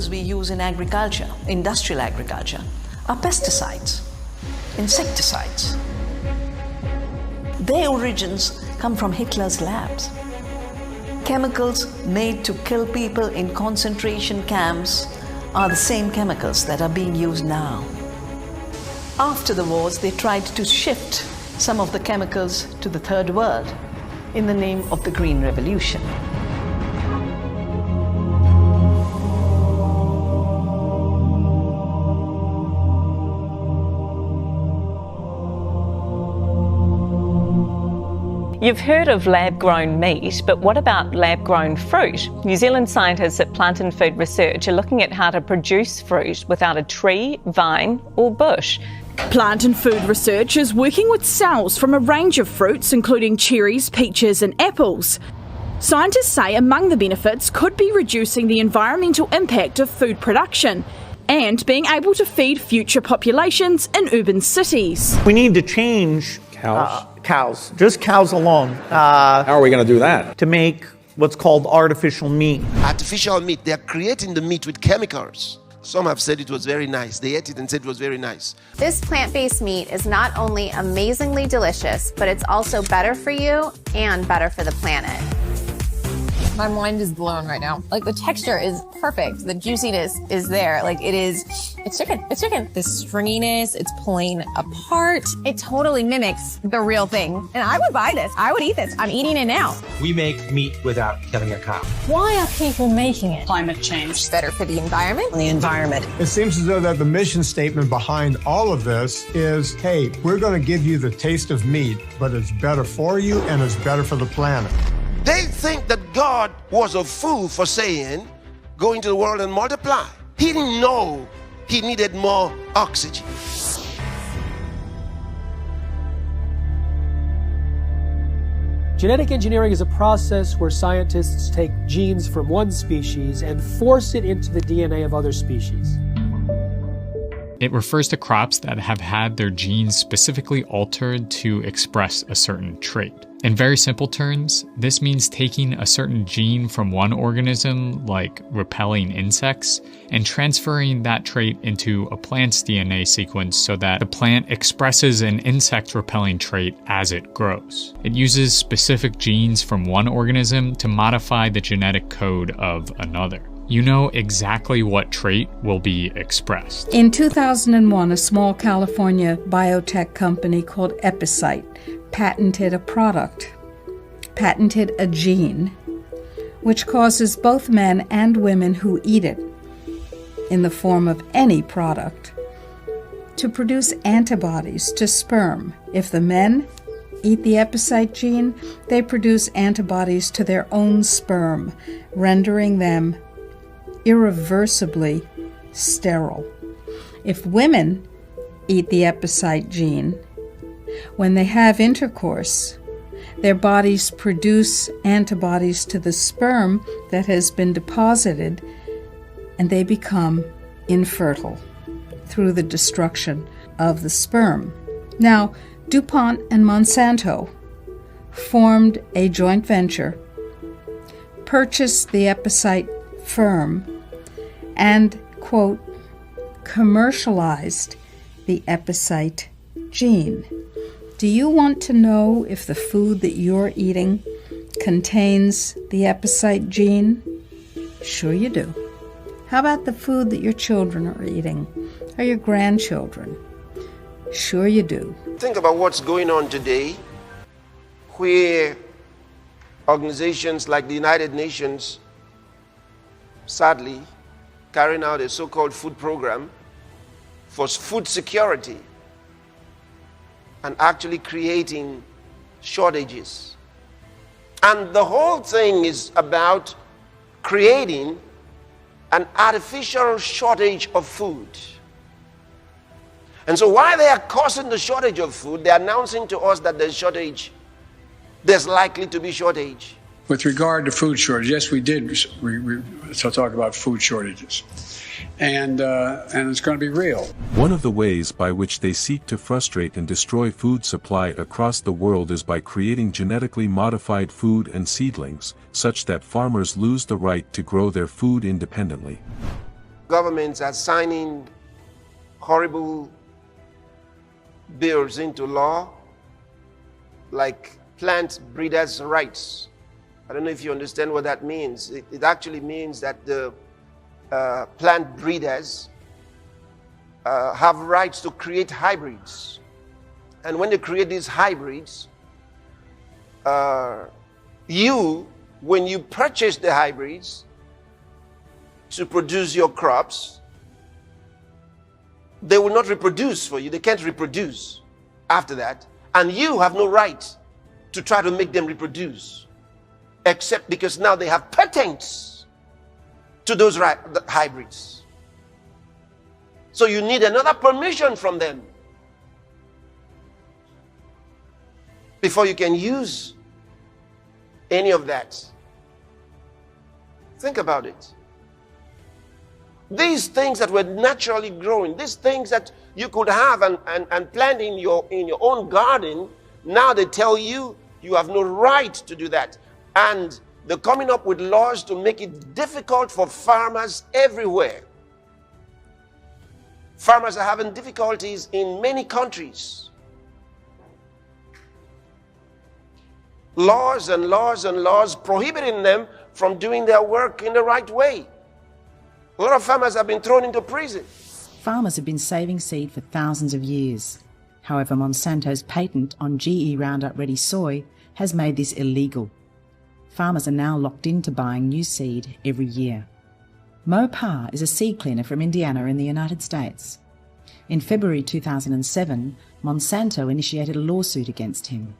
chemicals we use in agriculture, industrial agriculture, are pesticides, insecticides. Their origins come from Hitler's labs. Chemicals made to kill people in concentration camps are the same chemicals that are being used now. After the wars, they tried to shift some of the chemicals to the Third World in the name of the Green Revolution. You've heard of lab-grown meat, but what about lab-grown fruit? New Zealand scientists at Plant and Food Research are looking at how to produce fruit without a tree, vine or bush. Plant and Food Research is working with cells from a range of fruits, including cherries, peaches and apples. Scientists say among the benefits could be reducing the environmental impact of food production and being able to feed future populations in urban cities. We need to change cows, just cows alone. How are we going to do that? To make what's called artificial meat. Artificial meat, they are creating the meat with chemicals. Some have said it was very nice. They ate it and said it was very nice. This plant-based meat is not only amazingly delicious, but it's also better for you and better for the planet. My mind is blown right now. Like, the texture is perfect. The juiciness is there. Like, it's chicken. It's chicken. The stringiness, it's pulling apart. It totally mimics the real thing. And I would buy this. I would eat this. I'm eating it now. We make meat without killing a cow. Why are people making it? Climate change. It's better for the environment. The environment. It seems as though that the mission statement behind all of this is, hey, we're going to give you the taste of meat, but it's better for you and it's better for the planet. They think that God was a fool for saying, go into the world and multiply. He didn't know he needed more oxygen. Genetic engineering is a process where scientists take genes from one species and force it into the DNA of other species. It refers to crops that have had their genes specifically altered to express a certain trait. In very simple terms, this means taking a certain gene from one organism, like repelling insects, and transferring that trait into a plant's DNA sequence so that the plant expresses an insect-repelling trait as it grows. It uses specific genes from one organism to modify the genetic code of another. You know exactly what trait will be expressed. In 2001, a small California biotech company called Epicite patented a gene, which causes both men and women who eat it, in the form of any product, to produce antibodies to sperm. If the men eat the Epicite gene, they produce antibodies to their own sperm, rendering them irreversibly sterile. If women eat the Epicite gene, when they have intercourse, their bodies produce antibodies to the sperm that has been deposited, and they become infertile through the destruction of the sperm. Now, DuPont and Monsanto formed a joint venture, purchased the Epicite firm, and, quote, commercialized the Epicite gene. Do you want to know if the food that you're eating contains the Epicite gene? Sure you do. How about the food that your children are eating, or your grandchildren? Sure you do. Think about what's going on today, where organizations like the United Nations, sadly, carrying out a so-called food program for food security and actually creating shortages. And the whole thing is about creating an artificial shortage of food. And so while they are causing the shortage of food, they're announcing to us that there's likely to be shortage. With regard to food shortage, yes, we did talk about food shortages. And it's going to be real. One of the ways by which they seek to frustrate and destroy food supply across the world is by creating genetically modified food and seedlings, such that farmers lose the right to grow their food independently. governments are signing horrible bills into law, like plant breeders' rights. I don't know if you understand what that means. It actually means that the plant breeders have rights to create hybrids. And when they create these hybrids, when you purchase the hybrids to produce your crops, they will not reproduce for you. They can't reproduce after that. And you have no right to try to make them reproduce, except because now they have patents to those hybrids. So you need another permission from them before you can use any of that. Think about it. These things that were naturally growing, these things that you could have and plant in your own garden, now they tell you you have no right to do that. And they're coming up with laws to make it difficult for farmers everywhere. Farmers are having difficulties in many countries. Laws and laws and laws prohibiting them from doing their work in the right way. A lot of farmers have been thrown into prison. Farmers have been saving seed for thousands of years. However, Monsanto's patent on GE Roundup Ready soy has made this illegal. Farmers are now locked into buying new seed every year. Mo Pa is a seed cleaner from Indiana in the United States. In February 2007, Monsanto initiated a lawsuit against him.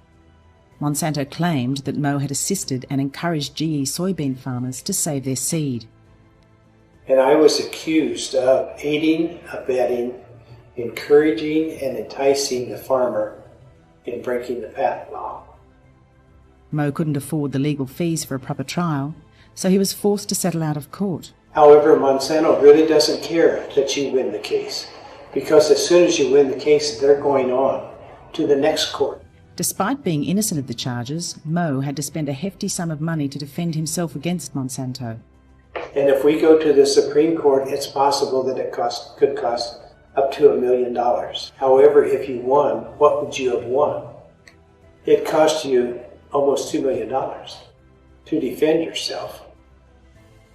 Monsanto claimed that Mo had assisted and encouraged GE soybean farmers to save their seed. And I was accused of aiding, abetting, encouraging, and enticing the farmer in breaking the patent law. Mo couldn't afford the legal fees for a proper trial, so he was forced to settle out of court. However, Monsanto really doesn't care that you win the case, because as soon as you win the case, they're going on to the next court. Despite being innocent of the charges, Mo had to spend a hefty sum of money to defend himself against Monsanto. And if we go to the Supreme Court, it's possible that it could cost up to $1 million. However, if you won, what would you have won? It cost you almost $2 million to defend yourself.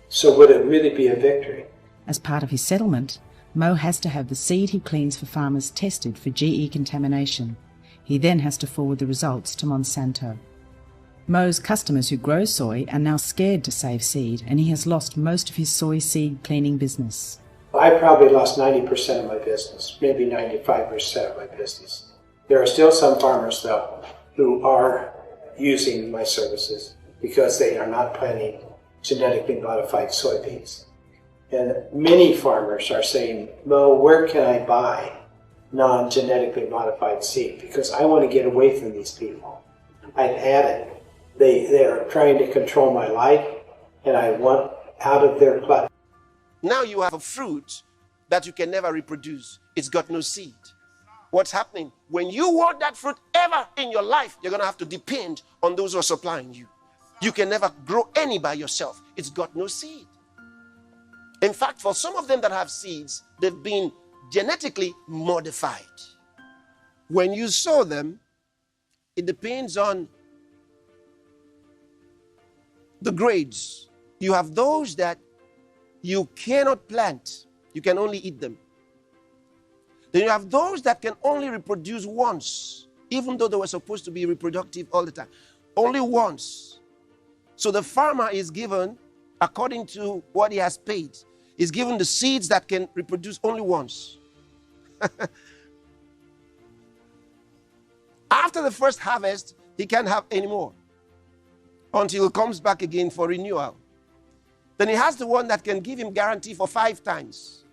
So would it really be a victory? As part of his settlement, Mo has to have the seed he cleans for farmers tested for GE contamination. He then has to forward the results to Monsanto. Mo's customers who grow soy are now scared to save seed, and he has lost most of his soy seed cleaning business. I probably lost 90% of my business, maybe 95% of my business. There are still some farmers, though, who are using my services because they are not planting genetically modified soybeans. And many farmers are saying, Mo, where can I buy non-genetically modified seed? Because I want to get away from these people. I've had it. They are trying to control my life, and I want out of their clutch. Now you have a fruit that you can never reproduce. It's got no seed. What's happening? When you want that fruit ever in your life, you're going to have to depend on those who are supplying you. You can never grow any by yourself. It's got no seed. In fact, for some of them that have seeds, they've been genetically modified. When you sow them, it depends on the grades. You have those that you cannot plant. You can only eat them. Then you have those that can only reproduce once, even though they were supposed to be reproductive all the time. Only once. So the farmer is given, according to what he has paid, is given the seeds that can reproduce only once. After the first harvest, he can't have any more until he comes back again for renewal. Then he has the one that can give him guarantee for 5 times.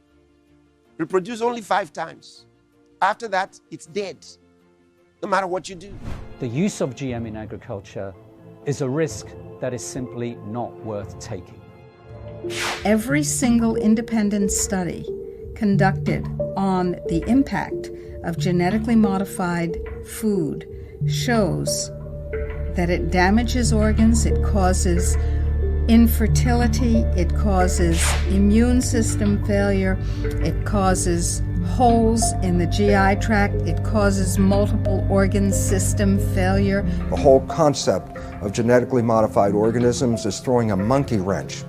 Reproduce only 5 times. After that, it's dead, no matter what you do. The use of GM in agriculture is a risk that is simply not worth taking. Every single independent study conducted on the impact of genetically modified food shows that it damages organs, it causes infertility, it causes immune system failure, it causes holes in the GI tract, it causes multiple organ system failure. The whole concept of genetically modified organisms is throwing a monkey wrench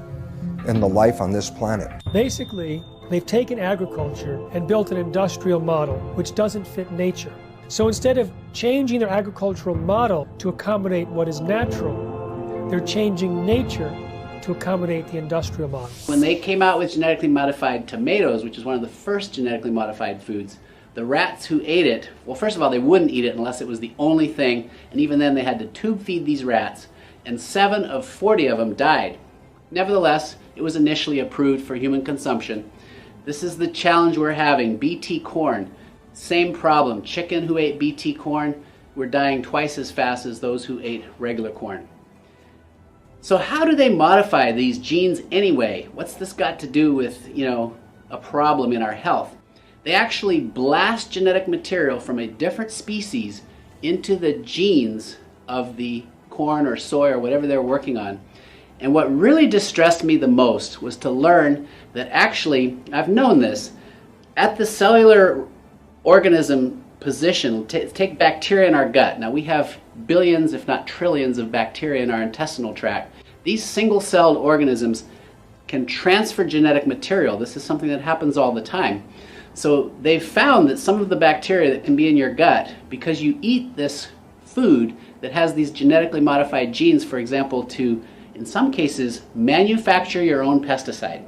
in the life on this planet. Basically, they've taken agriculture and built an industrial model which doesn't fit nature. So instead of changing their agricultural model to accommodate what is natural, they're changing nature to accommodate the industrial model. When they came out with genetically modified tomatoes, which is one of the first genetically modified foods, the rats who ate it, well, first of all, they wouldn't eat it unless it was the only thing, and even then they had to tube feed these rats, and 7 of 40 of them died. Nevertheless, it was initially approved for human consumption. This is the challenge we're having. BT corn, same problem. Chicken who ate BT corn were dying twice as fast as those who ate regular corn. So how do they modify these genes anyway? What's this got to do with, a problem in our health? They actually blast genetic material from a different species into the genes of the corn or soy or whatever they're working on. And what really distressed me the most was to learn that actually, I've known this, at the cellular organism position, take bacteria in our gut. Now we have billions, if not trillions, of bacteria in our intestinal tract. These single-celled organisms can transfer genetic material. This is something that happens all the time. So they've found that some of the bacteria that can be in your gut, because you eat this food that has these genetically modified genes, for example, to, in some cases, manufacture your own pesticide.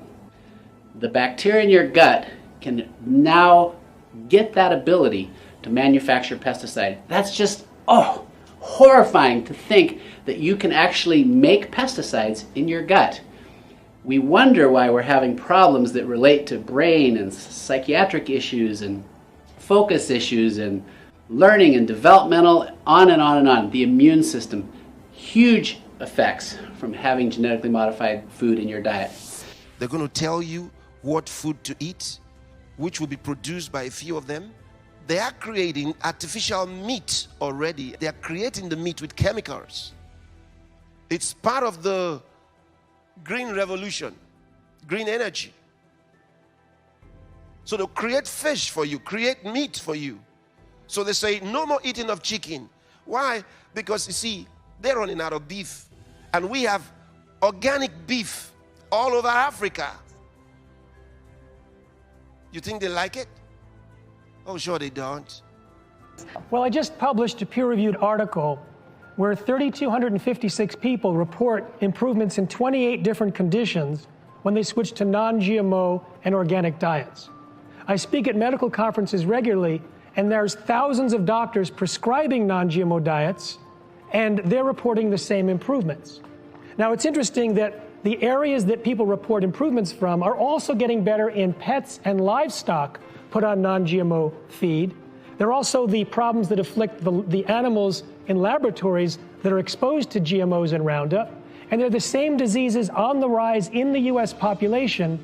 The bacteria in your gut can now get that ability to manufacture pesticide. That's just, horrifying to think that you can actually make pesticides in your gut. We wonder why we're having problems that relate to brain and psychiatric issues and focus issues and learning and developmental, on and on and on. The immune system, huge effects from having genetically modified food in your diet. They're going to tell you what food to eat, which will be produced by a few of them. They are creating artificial meat already. They are creating the meat with chemicals. It's part of the green revolution, green energy. So they'll create fish for you, create meat for you. So they say, no more eating of chicken. Why? Because you see, they're running out of beef. And we have organic beef all over Africa. You think they like it? Oh, sure they don't. Well, I just published a peer-reviewed article where 3,256 people report improvements in 28 different conditions when they switch to non-GMO and organic diets. I speak at medical conferences regularly, and there's thousands of doctors prescribing non-GMO diets, and they're reporting the same improvements. Now, it's interesting that the areas that people report improvements from are also getting better in pets and livestock put on non-GMO feed. There are also the problems that afflict the animals in laboratories that are exposed to GMOs and Roundup. And they're the same diseases on the rise in the U.S. population,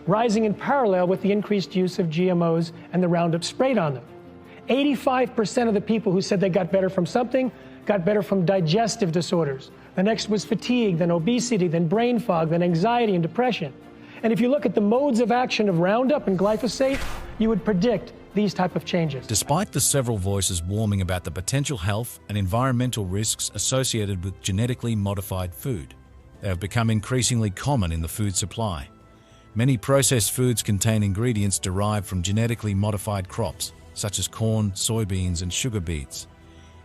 rising in parallel with the increased use of GMOs and the Roundup sprayed on them. 85% of the people who said they got better from something got better from digestive disorders. The next was fatigue, then obesity, then brain fog, then anxiety and depression. And if you look at the modes of action of Roundup and glyphosate, you would predict these type of changes. Despite the several voices warning about the potential health and environmental risks associated with genetically modified food, they have become increasingly common in the food supply. Many processed foods contain ingredients derived from genetically modified crops, such as corn, soybeans, and sugar beets.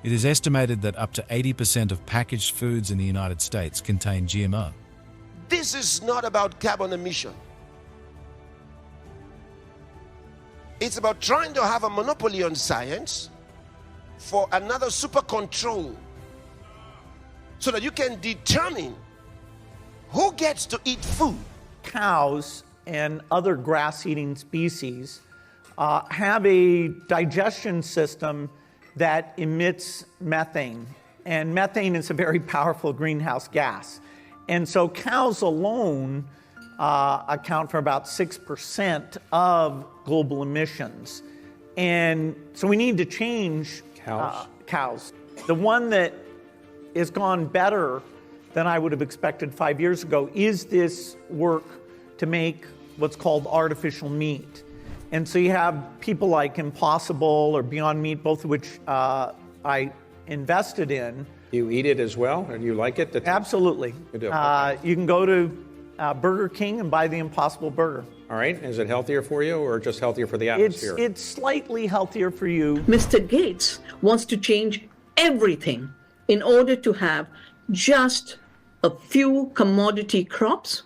It is estimated that up to 80% of packaged foods in the United States contain GMO. This is not about carbon emission. It's about trying to have a monopoly on science for another super control so that you can determine who gets to eat food. Cows and other grass-eating species have a digestion system that emits methane. And methane is a very powerful greenhouse gas. And so cows alone account for about 6% of global emissions. And so we need to change cows. The one that has gone better than I would have expected 5 years ago. Is this work to make what's called artificial meat? And so you have people like Impossible or Beyond Meat, both of which I invested in. You eat it as well, and you like it? Absolutely. You do. Okay. You can go to Burger King and buy the Impossible Burger. All right. Is it healthier for you or just healthier for the atmosphere? It's slightly healthier for you. Mr. Gates wants to change everything in order to have just a few commodity crops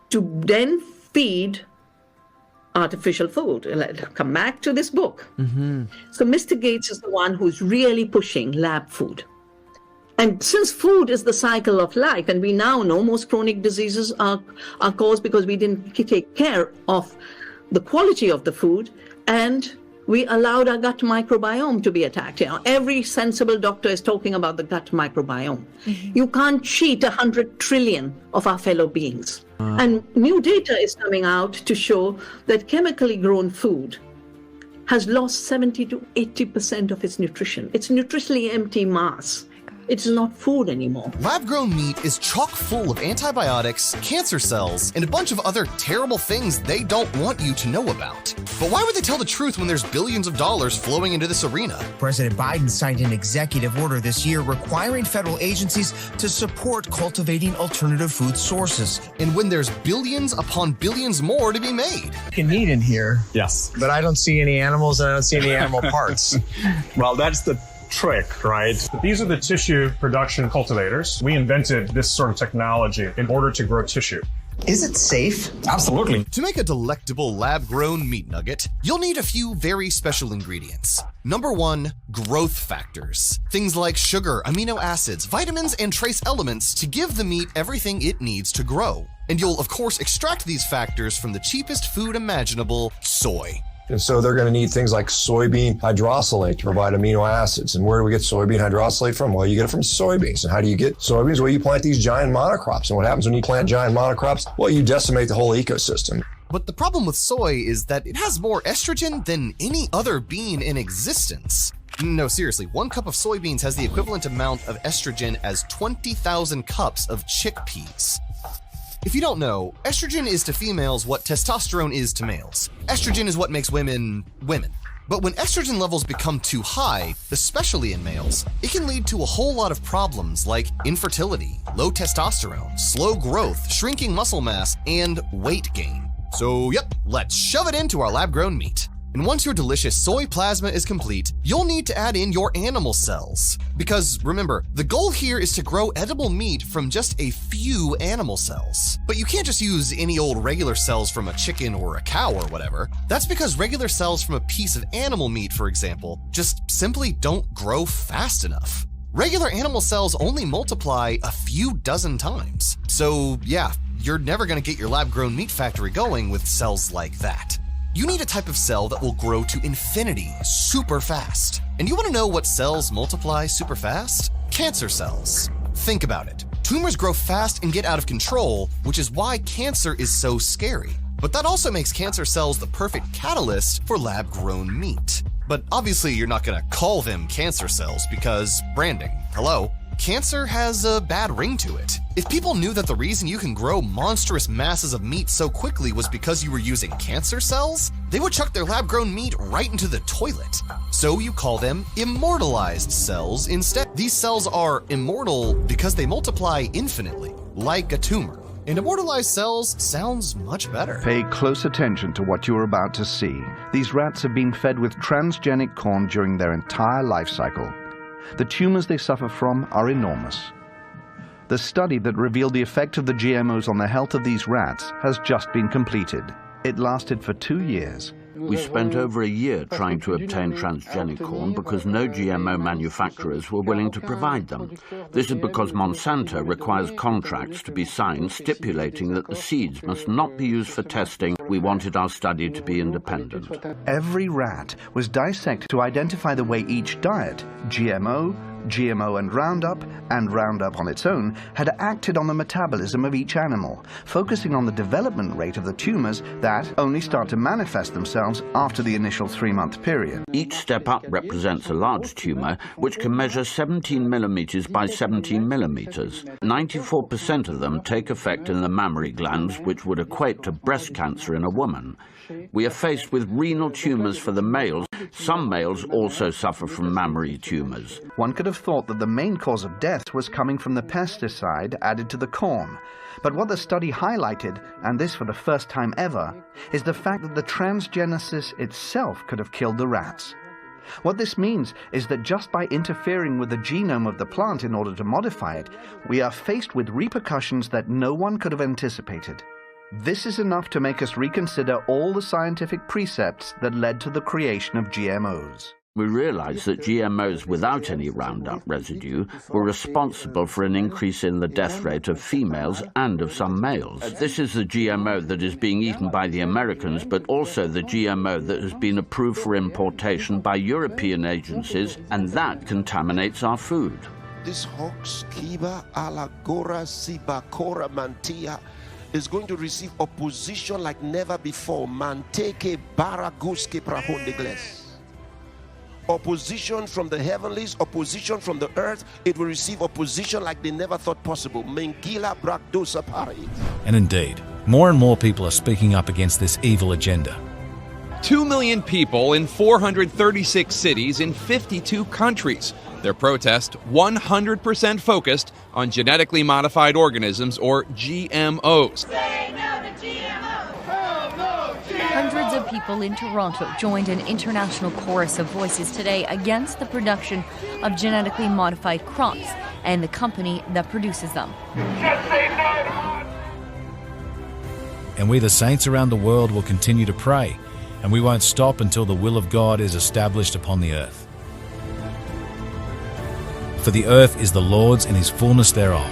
to then feed artificial food. Let's come back to this book. So Mr. Gates is the one who's really pushing lab food. And since food is the cycle of life, and we now know most chronic diseases are caused because we didn't take care of the quality of the food, and we allowed our gut microbiome to be attacked. You know, every sensible doctor is talking about the gut microbiome. You can't cheat 100 trillion of our fellow beings. And new data is coming out to show that chemically grown food has lost 70 to 80% of its nutrition. It's nutritionally empty mass. It's not food anymore. Lab-grown meat is chock full of antibiotics, cancer cells, and a bunch of other terrible things they don't want you to know about. But why would they tell the truth when there's billions of dollars flowing into this arena? President Biden signed an executive order this year requiring federal agencies to support cultivating alternative food sources. And when there's billions upon billions more to be made. Meat in here. Yes. But I don't see any animals and I don't see any animal parts. Well, that's the trick, right? These are the tissue production cultivators. We invented this sort of technology in order to grow tissue. Is it safe? Absolutely. To make a delectable lab-grown meat nugget, you'll need a few very special ingredients. Number 1, growth factors. Things like sugar, amino acids, vitamins, and trace elements to give the meat everything it needs to grow. And you'll, of course, extract these factors from the cheapest food imaginable, soy. And so they're going to need things like soybean hydrolysate to provide amino acids. And where do we get soybean hydrolysate from? Well, you get it from soybeans. And how do you get soybeans? Well, you plant these giant monocrops. And what happens when you plant giant monocrops? Well, you decimate the whole ecosystem. But the problem with soy is that it has more estrogen than any other bean in existence. No, seriously, 1 cup of soybeans has the equivalent amount of estrogen as 20,000 cups of chickpeas. If you don't know, estrogen is to females what testosterone is to males. Estrogen is what makes women, women. But when estrogen levels become too high, especially in males, it can lead to a whole lot of problems like infertility, low testosterone, slow growth, shrinking muscle mass, and weight gain. So yep, let's shove it into our lab-grown meat. And once your delicious soy plasma is complete, you'll need to add in your animal cells. Because remember, the goal here is to grow edible meat from just a few animal cells. But you can't just use any old regular cells from a chicken or a cow or whatever. That's because regular cells from a piece of animal meat, for example, just simply don't grow fast enough. Regular animal cells only multiply a few dozen times. So yeah, you're never gonna get your lab-grown meat factory going with cells like that. You need a type of cell that will grow to infinity super fast. And you want to know what cells multiply super fast? Cancer cells. Think about it. Tumors grow fast and get out of control, which is why cancer is so scary. But that also makes cancer cells the perfect catalyst for lab-grown meat. But obviously you're not going to call them cancer cells because branding. Hello? Cancer has a bad ring to it. If people knew that the reason you can grow monstrous masses of meat so quickly was because you were using cancer cells, they would chuck their lab-grown meat right into the toilet. So you call them immortalized cells instead. These cells are immortal because they multiply infinitely, like a tumor. And immortalized cells sounds much better. Pay close attention to what you're about to see. These rats have been fed with transgenic corn during their entire life cycle. The tumors they suffer from are enormous. The study that revealed the effect of the GMOs on the health of these rats has just been completed. It lasted for 2 years. We spent over a year trying to obtain transgenic corn because no GMO manufacturers were willing to provide them. This is because Monsanto requires contracts to be signed stipulating that the seeds must not be used for testing. We wanted our study to be independent. Every rat was dissected to identify the way each diet, GMO, GMO and Roundup on its own, had acted on the metabolism of each animal, focusing on the development rate of the tumors that only start to manifest themselves after the initial 3-month period. Each step up represents a large tumor, which can measure 17 millimeters by 17 millimeters. 94% of them take effect in the mammary glands, which would equate to breast cancer in a woman. We are faced with renal tumors for the males. Some males also suffer from mammary tumors. One could have thought that the main cause of death was coming from the pesticide added to the corn. But what the study highlighted, and this for the first time ever, is the fact that the transgenesis itself could have killed the rats. What this means is that just by interfering with the genome of the plant in order to modify it, we are faced with repercussions that no one could have anticipated. This is enough to make us reconsider all the scientific precepts that led to the creation of GMOs. We realized that GMOs without any Roundup residue were responsible for an increase in the death rate of females and of some males. This is the GMO that is being eaten by the Americans, but also the GMO that has been approved for importation by European agencies, and that contaminates our food. This hoax, Kiba Alagora Sibakora Mantia, is going to receive opposition like never before. Manteke Baraguske Prahondegles. Opposition from the heavenlies, opposition from the earth. It will receive opposition like they never thought possible. Mengila Brakdosa Pari. And indeed, more and more people are speaking up against this evil agenda. 2 million people in 436 cities in 52 countries. Their protest 100% focused on genetically modified organisms, or GMOs. Say no to GMOs! Hundreds of people in Toronto joined an international chorus of voices today against the production of genetically modified crops and the company that produces them. And we, the saints around the world, will continue to pray, and we won't stop until the will of God is established upon the earth. For the earth is the Lord's and his fullness thereof,